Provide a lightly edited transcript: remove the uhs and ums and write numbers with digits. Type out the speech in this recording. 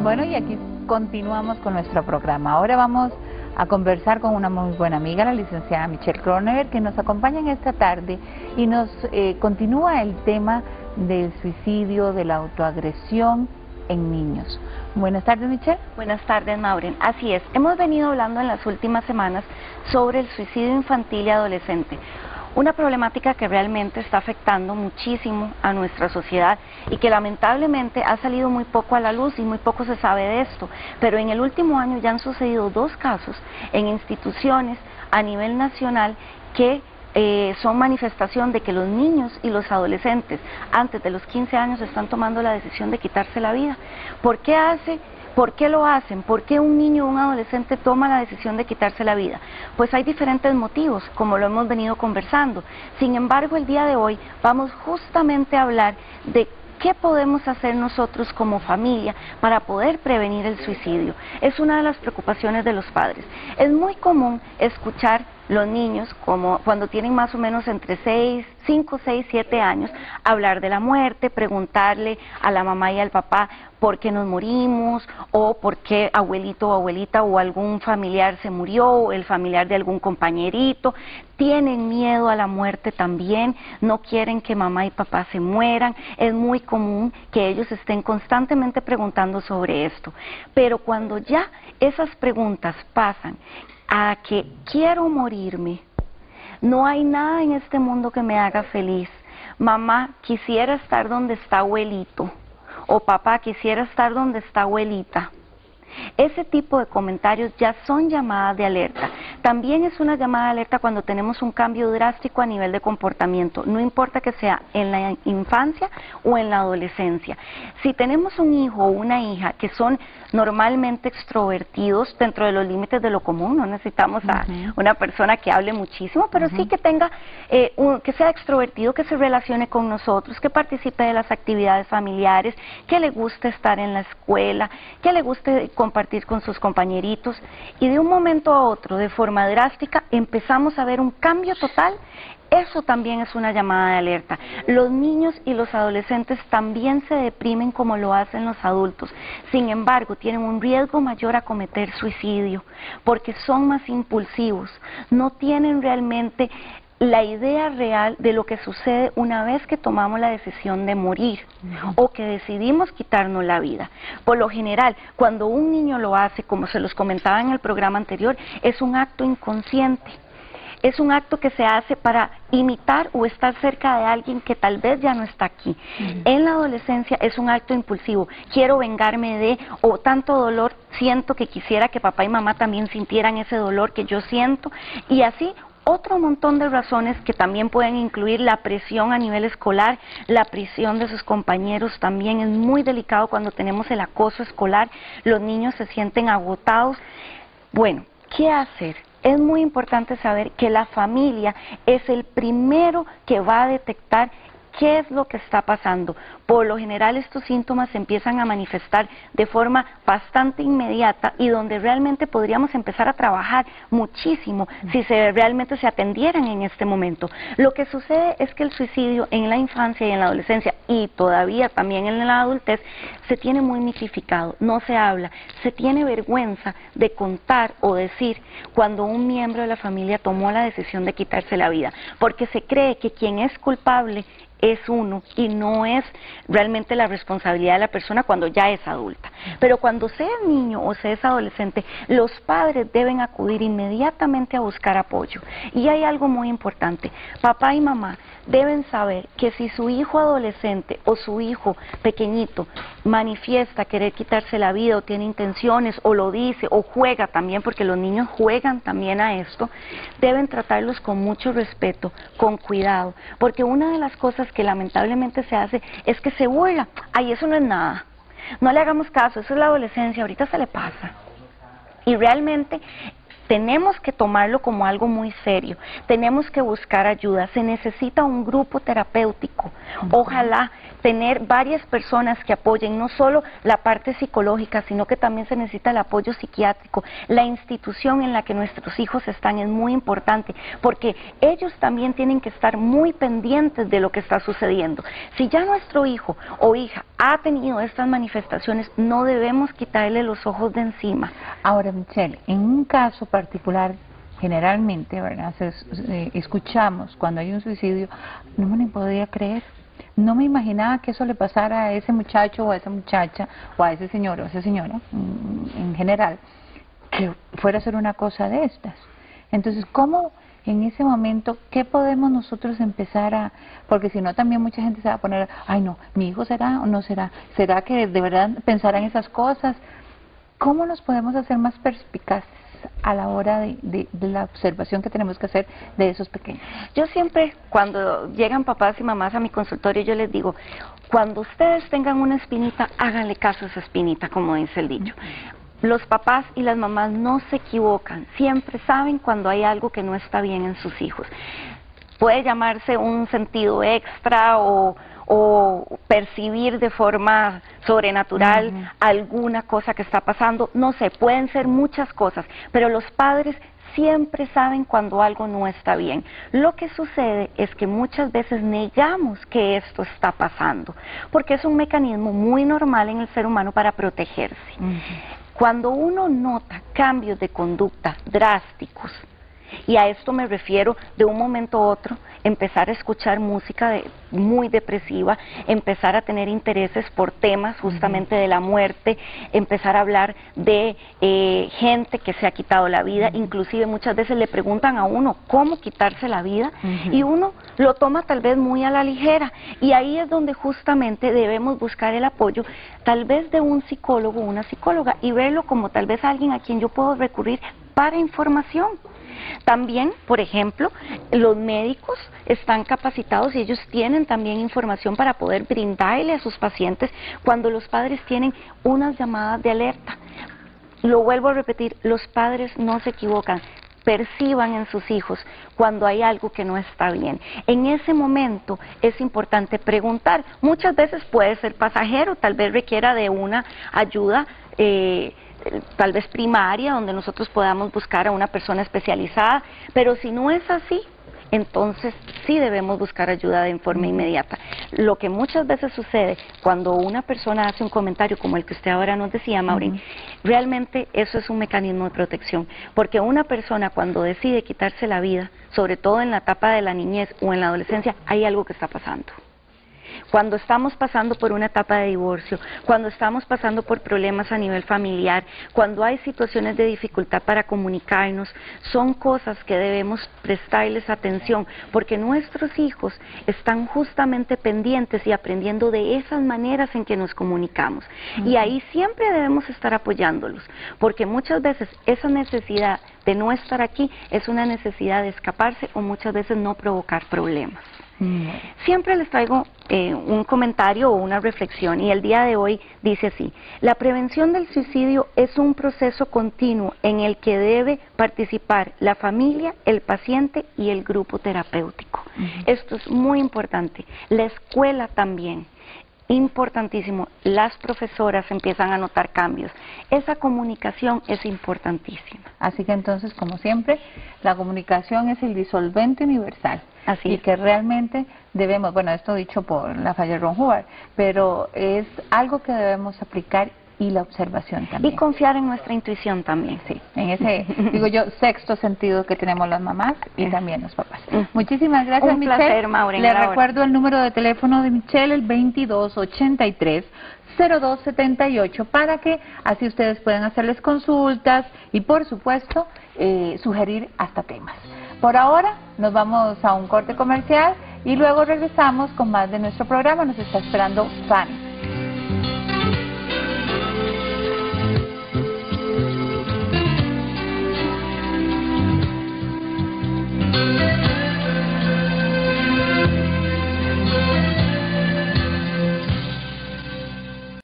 Bueno, y aquí continuamos con nuestro programa. Ahora vamos a conversar con una muy buena amiga, la licenciada Michelle Kroneberg, que nos acompaña en esta tarde y nos continúa el tema del suicidio, de la autoagresión en niños. Buenas tardes, Michelle. Buenas tardes, Maureen. Así es, hemos venido hablando en las últimas semanas sobre el suicidio infantil y adolescente. Una problemática que realmente está afectando muchísimo a nuestra sociedad y que lamentablemente ha salido muy poco a la luz y muy poco se sabe de esto, pero en el último año ya han sucedido 2 casos en instituciones a nivel nacional que son manifestación de que los niños y los adolescentes antes de los 15 años están tomando la decisión de quitarse la vida. ¿Por qué lo hacen? ¿Por qué un niño o un adolescente toma la decisión de quitarse la vida? Pues hay diferentes motivos, como lo hemos venido conversando. Sin embargo, el día de hoy vamos justamente a hablar de ¿qué podemos hacer nosotros como familia para poder prevenir el suicidio? Es una de las preocupaciones de los padres. Es muy común escuchar los niños, como cuando tienen más o menos entre 5, 6, 7 años, hablar de la muerte, preguntarle a la mamá y al papá por qué nos morimos, o por qué abuelito o abuelita o algún familiar se murió, o el familiar de algún compañerito. Tienen miedo a la muerte también, no quieren que mamá y papá se mueran. Es muy común que ellos estén constantemente preguntando sobre esto. Pero cuando ya esas preguntas pasan a que quiero morirme, no hay nada en este mundo que me haga feliz, mamá, quisiera estar donde está abuelito, o papá, quisiera estar donde está abuelita. Ese tipo de comentarios ya son llamadas de alerta. También es una llamada de alerta cuando tenemos un cambio drástico a nivel de comportamiento, no importa que sea en la infancia o en la adolescencia. Si tenemos un hijo o una hija que son normalmente extrovertidos dentro de los límites de lo común, no necesitamos a una persona que hable muchísimo, pero sí que tenga, que sea extrovertido, que se relacione con nosotros, que participe de las actividades familiares, que le guste estar en la escuela, que le guste compartir con sus compañeritos, y de un momento a otro, de forma drástica, empezamos a ver un cambio total. Eso también es una llamada de alerta. Los niños y los adolescentes también se deprimen como lo hacen los adultos. Sin embargo, tienen un riesgo mayor a cometer suicidio, porque son más impulsivos, no tienen realmente la idea real de lo que sucede una vez que tomamos la decisión de morir o que decidimos quitarnos la vida. Por lo general, cuando un niño lo hace, como se los comentaba en el programa anterior, es un acto inconsciente. Es un acto que se hace para imitar o estar cerca de alguien que tal vez ya no está aquí. En la adolescencia es un acto impulsivo. Quiero vengarme de, o tanto dolor siento que quisiera que papá y mamá también sintieran ese dolor que yo siento, y así otro montón de razones que también pueden incluir la presión a nivel escolar, la presión de sus compañeros. También es muy delicado cuando tenemos el acoso escolar, los niños se sienten agotados. Bueno, ¿qué hacer? Es muy importante saber que la familia es el primero que va a detectar qué es lo que está pasando. Por lo general estos síntomas se empiezan a manifestar de forma bastante inmediata y donde realmente podríamos empezar a trabajar muchísimo si realmente se atendieran en este momento. Lo que sucede es que el suicidio en la infancia y en la adolescencia, y todavía también en la adultez, se tiene muy mitificado, no se habla, se tiene vergüenza de contar o decir cuando un miembro de la familia tomó la decisión de quitarse la vida, porque se cree que quien es culpable es uno y no es realmente la responsabilidad de la persona cuando ya es adulta. Pero cuando se es niño o se es adolescente, los padres deben acudir inmediatamente a buscar apoyo. Y hay algo muy importante, papá y mamá deben saber que si su hijo adolescente o su hijo pequeñito manifiesta querer quitarse la vida o tiene intenciones o lo dice o juega también, porque los niños juegan también a esto, deben tratarlos con mucho respeto, con cuidado, porque una de las cosas que lamentablemente se hace es que se burla. Ay, eso no es nada, no le hagamos caso, eso es la adolescencia, ahorita se le pasa. Y realmente tenemos que tomarlo como algo muy serio, tenemos que buscar ayuda, se necesita un grupo terapéutico, ojalá tener varias personas que apoyen no solo la parte psicológica, sino que también se necesita el apoyo psiquiátrico. La institución en la que nuestros hijos están es muy importante, porque ellos también tienen que estar muy pendientes de lo que está sucediendo. Si ya nuestro hijo o hija ha tenido estas manifestaciones, no debemos quitarle los ojos de encima. Ahora, Michelle, en un caso particular, generalmente, ¿verdad? Escuchamos cuando hay un suicidio, no me lo podía creer. No me imaginaba que eso le pasara a ese muchacho o a esa muchacha o a ese señor o a esa señora en general, que fuera a ser una cosa de estas. Entonces, ¿cómo en ese momento, qué podemos nosotros empezar a...? Porque si no, también mucha gente se va a poner, ay no, mi hijo será o no será, ¿será que de verdad pensará en esas cosas? ¿Cómo nos podemos hacer más perspicaces a la hora de la observación que tenemos que hacer de esos pequeños? Yo siempre, cuando llegan papás y mamás a mi consultorio, yo les digo, cuando ustedes tengan una espinita, háganle caso a esa espinita, como dice el dicho. Los papás y las mamás no se equivocan, siempre saben cuando hay algo que no está bien en sus hijos. Puede llamarse un sentido extra o percibir de forma sobrenatural alguna cosa que está pasando, no sé, pueden ser muchas cosas, pero los padres siempre saben cuando algo no está bien. Lo que sucede es que muchas veces negamos que esto está pasando, porque es un mecanismo muy normal en el ser humano para protegerse. Cuando uno nota cambios de conducta drásticos, y a esto me refiero de un momento a otro, empezar a escuchar música muy depresiva, empezar a tener intereses por temas justamente de la muerte, empezar a hablar de gente que se ha quitado la vida, inclusive muchas veces le preguntan a uno cómo quitarse la vida y uno lo toma tal vez muy a la ligera, y ahí es donde justamente debemos buscar el apoyo tal vez de un psicólogo o una psicóloga y verlo como tal vez alguien a quien yo puedo recurrir para información. También, por ejemplo, los médicos están capacitados y ellos tienen también información para poder brindarle a sus pacientes cuando los padres tienen unas llamadas de alerta. Lo vuelvo a repetir, los padres no se equivocan, perciban en sus hijos cuando hay algo que no está bien. En ese momento es importante preguntar, muchas veces puede ser pasajero, tal vez requiera de una ayuda tal vez primaria, donde nosotros podamos buscar a una persona especializada, pero si no es así, entonces sí debemos buscar ayuda de forma inmediata. Lo que muchas veces sucede cuando una persona hace un comentario como el que usted ahora nos decía, Maureen, realmente eso es un mecanismo de protección, porque una persona cuando decide quitarse la vida, sobre todo en la etapa de la niñez o en la adolescencia, hay algo que está pasando. Cuando estamos pasando por una etapa de divorcio, cuando estamos pasando por problemas a nivel familiar, cuando hay situaciones de dificultad para comunicarnos, son cosas que debemos prestarles atención, porque nuestros hijos están justamente pendientes y aprendiendo de esas maneras en que nos comunicamos. Y ahí siempre debemos estar apoyándolos, porque muchas veces esa necesidad de no estar aquí es una necesidad de escaparse o muchas veces no provocar problemas. Siempre les traigo un comentario o una reflexión y el día de hoy dice así: la prevención del suicidio es un proceso continuo en el que debe participar la familia, el paciente y el grupo terapéutico. Esto es muy importante. La escuela también. Importantísimo, las profesoras empiezan a notar cambios. Esa comunicación es importantísima. Así que entonces, como siempre, la comunicación es el disolvente universal. Así y es. Que realmente debemos, bueno, esto dicho por la Falla Ron Hubbard, pero es algo que debemos aplicar, y la observación también. Y confiar en nuestra intuición también. Sí, en ese, digo yo, sexto sentido que tenemos las mamás y también los papás. Muchísimas gracias, Un Michelle. placer, Maureen. Le recuerdo el número de teléfono de Michelle, el 2283-0278, para que así ustedes puedan hacerles consultas y, por supuesto, sugerir hasta temas. Por ahora nos vamos a un corte comercial y luego regresamos con más de nuestro programa. Nos está esperando Fanny.